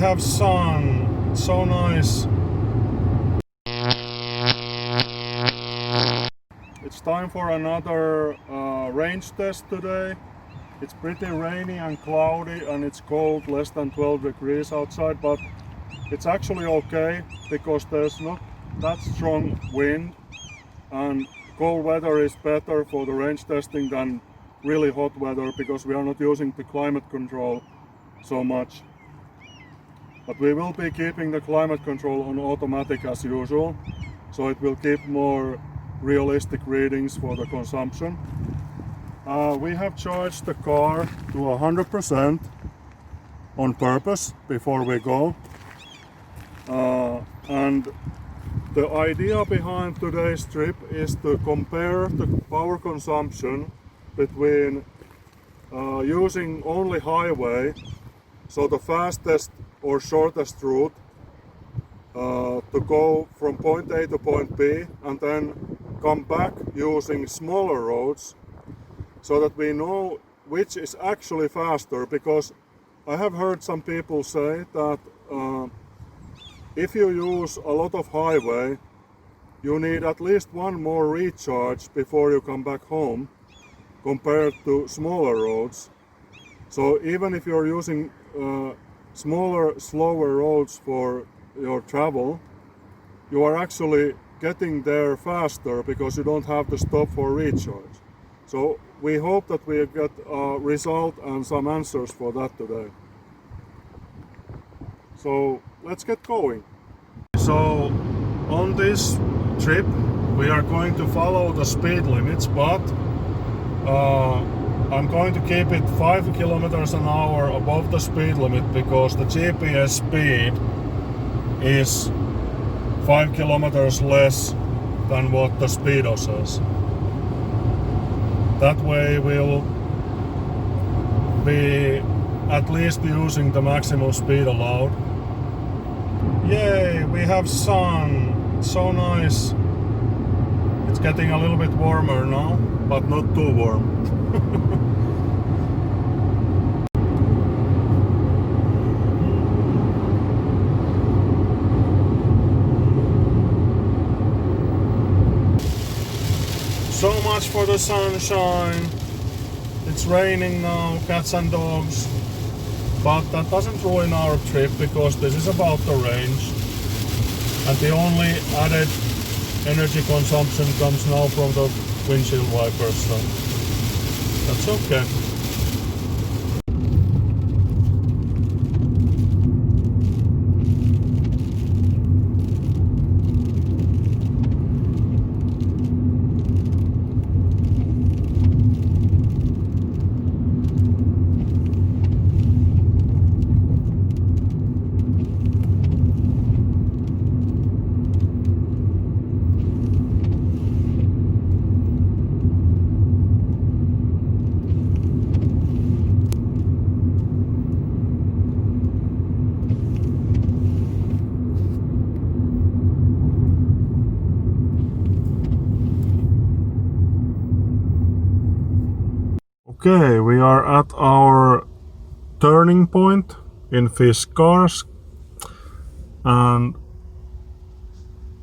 have sun, so nice. It's time for another range test today. It's pretty rainy and cloudy and it's cold, less than 12 degrees outside, but it's actually okay because there's not that strong wind and cold weather is better for the range testing than really hot weather because we are not using the climate control so much. But we will be keeping the climate control on automatic as usual, so it will keep more realistic readings for the consumption. We have charged the car to 100% on purpose before we go. And the idea behind today's trip is to compare the power consumption between using only highway, so the fastest or shortest route to go from point A to point B, and then come back using smaller roads, so that we know which is actually faster, because I have heard some people say that if you use a lot of highway, you need at least one more recharge before you come back home compared to smaller roads. So even if you're using smaller, slower roads for your travel, you are actually getting there faster because you don't have to stop for recharge. So we hope that we get a result and some answers for that today. So let's get going. So on this trip we are going to follow the speed limits, but I'm going to keep it 5 kilometers an hour above the speed limit because the GPS speed is 5 kilometers less than what the speedo says. That way we'll be at least using the maximum speed allowed. Yay, we have sun, so nice. It's getting a little bit warmer now, but not too warm. So much for the sunshine. It's raining now, cats and dogs. But that doesn't ruin our trip because this is about the range. And the only added energy consumption comes now from the windshield wipers, so that's okay. Okay, we are at our turning point in Fiskars, and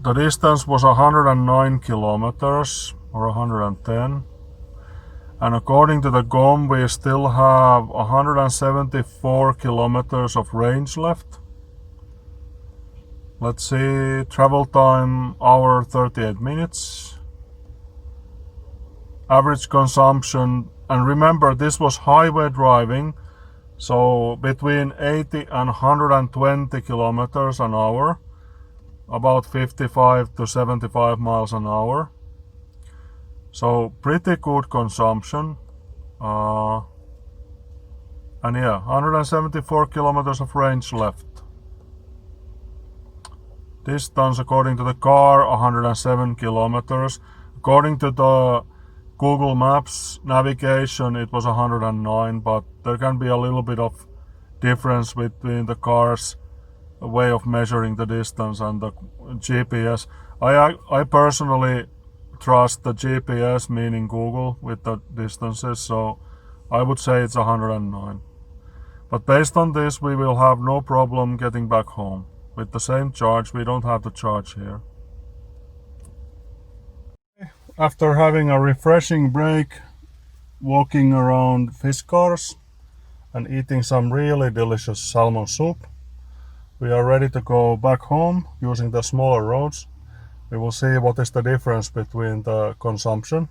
the distance was 109 kilometers or 110, and according to the GOM we still have 174 kilometers of range left. Let's see, travel time hour 38 minutes, average consumption. And remember, this was highway driving, so between 80 and 120 kilometers an hour, about 55 to 75 miles an hour. So pretty good consumption. And yeah, 174 kilometers of range left. Distance according to the car, 107 kilometers. According to the Google Maps navigation it was 109, but there can be a little bit of difference between the car's way of measuring the distance and the GPS. I personally trust the GPS, meaning Google, with the distances, so I would say it's 109. But based on this, we will have no problem getting back home. With the same charge, we don't have to charge here. After having a refreshing break, walking around Fiskars and eating some really delicious salmon soup, we are ready to go back home using the smaller roads. We will see what is the difference between the consumption.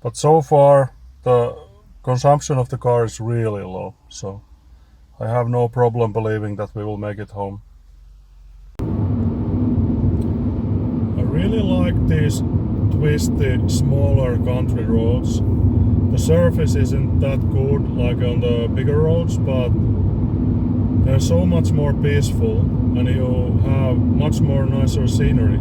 But so far, the consumption of the car is really low, so I have no problem believing that we will make it home. I really like these twisty, smaller country roads. The surface isn't that good like on the bigger roads, but they're so much more peaceful and you have much more nicer scenery.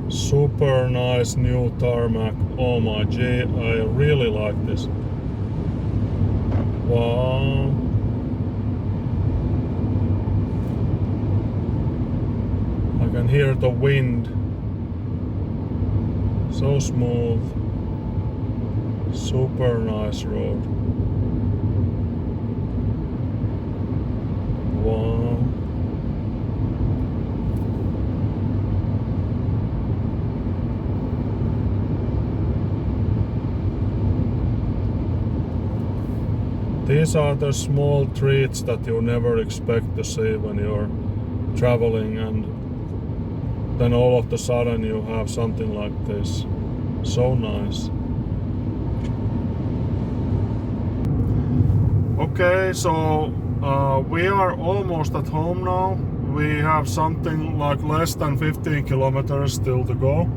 Super nice new tarmac. Oh my gee, I really like this. Wow. I can hear the wind. So smooth. Super nice road. Wow. These are the small treats that you never expect to see when you're traveling, and then all of a sudden you have something like this. So nice. Okay, so we are almost at home now. We have something like less than 15 kilometers still to go.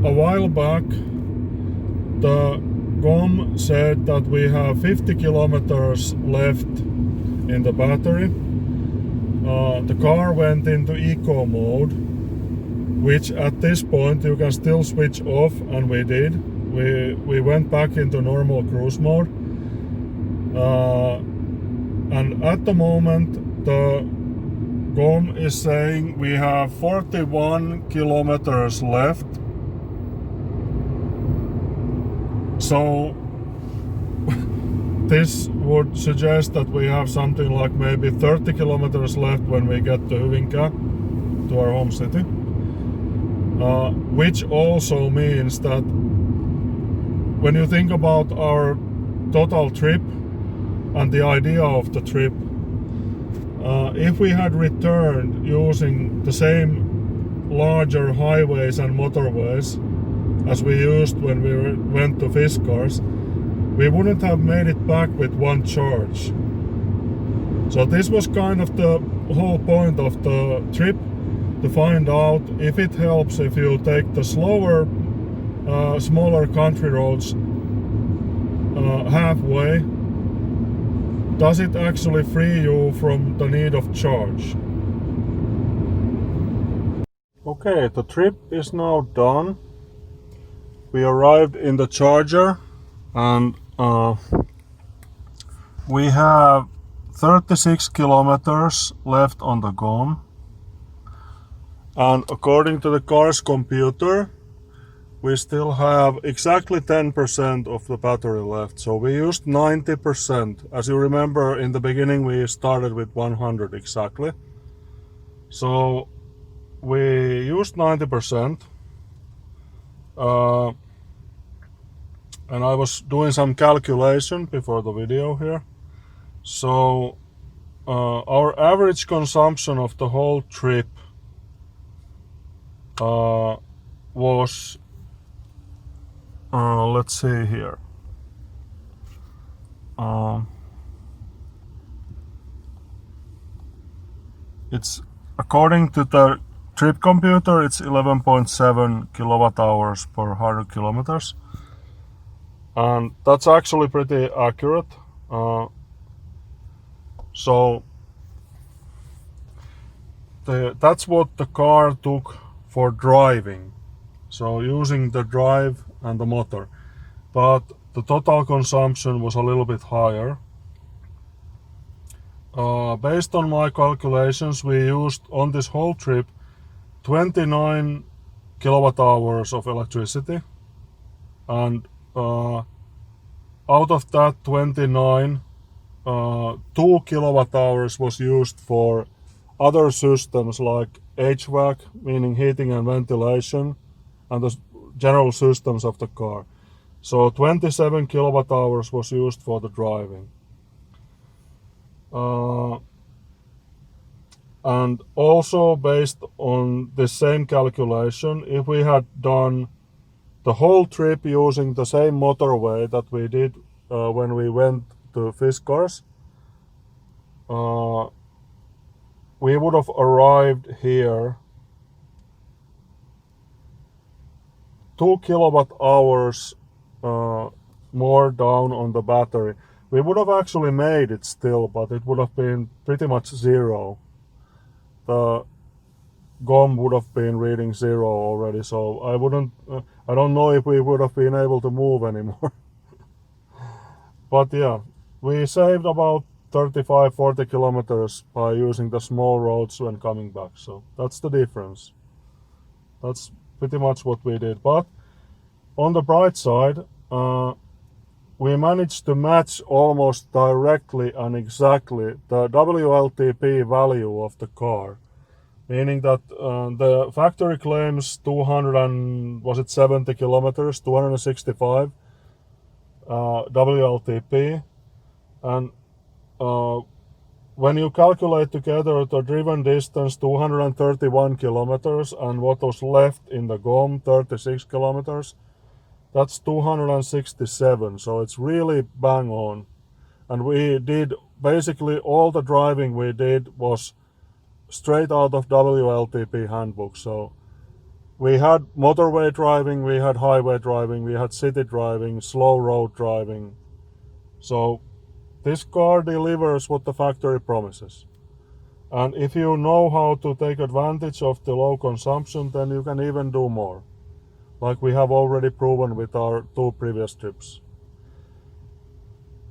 A while back, the GOM said that we have 50 kilometers left in the battery. The car went into eco mode, which at this point you can still switch off, and we did. We went back into normal cruise mode. And at the moment the GOM is saying we have 41 kilometers left. So this would suggest that we have something like maybe 30 kilometers left when we get to Hyvinkää, to our home city. Which also means that when you think about our total trip and the idea of the trip, if we had returned using the same larger highways and motorways as we used when we went to Fiskars, we wouldn't have made it back with one charge. So this was kind of the whole point of the trip, to find out if it helps if you take the slower, smaller country roads halfway. Does it actually free you from the need of charge? Okay, the trip is now done. We arrived in the charger, and we have 36 kilometers left on the GOM. And according to the car's computer, we still have exactly 10% of the battery left. So we used 90%. As you remember, in the beginning we started with 100 exactly. So we used 90%. And I was doing some calculation before the video here. So our average consumption of the whole trip was, let's see here. It's according to the trip computer, it's 11.7 kilowatt hours per 100 kilometers. And that's actually pretty accurate. So that's what the car took for driving. So using the drive and the motor. But the total consumption was a little bit higher. Based on my calculations, we used on this whole trip 29 kilowatt hours of electricity. And out of that 29, 2 kilowatt hours was used for other systems like HVAC, meaning heating and ventilation, and the general systems of the car. So 27 kilowatt hours was used for the driving. And also based on the same calculation, if we had done the whole trip using the same motorway that we did when we went to Fiskars, we would have arrived here 2 kilowatt hours more down on the battery. We would have actually made it still, but it would have been pretty much zero. The GOM would have been reading zero already, so I don't know if we would have been able to move anymore. But yeah, we saved about 35-40 kilometers by using the small roads when coming back, so that's the difference. That's pretty much what we did. But on the bright side, we managed to match almost directly and exactly the WLTP value of the car, meaning that the factory claims 270 kilometers, 265 WLTP, and when you calculate together the driven distance, 231 kilometers, and what was left in the GOM, 36 kilometers, that's 267, so it's really bang on. And we did, basically all the driving we did was straight out of WLTP handbook. So we had motorway driving, we had highway driving, we had city driving, slow road driving. So this car delivers what the factory promises. And if you know how to take advantage of the low consumption, then you can even do more, like we have already proven with our 2 previous trips.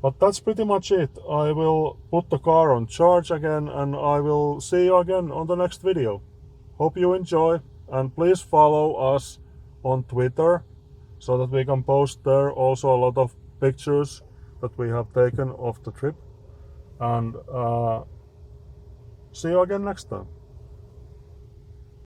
But that's pretty much it. I will put the car on charge again, and I will see you again on the next video. Hope you enjoy, and please follow us on Twitter so that we can post there also a lot of pictures that we have taken of the trip. And see you again next time.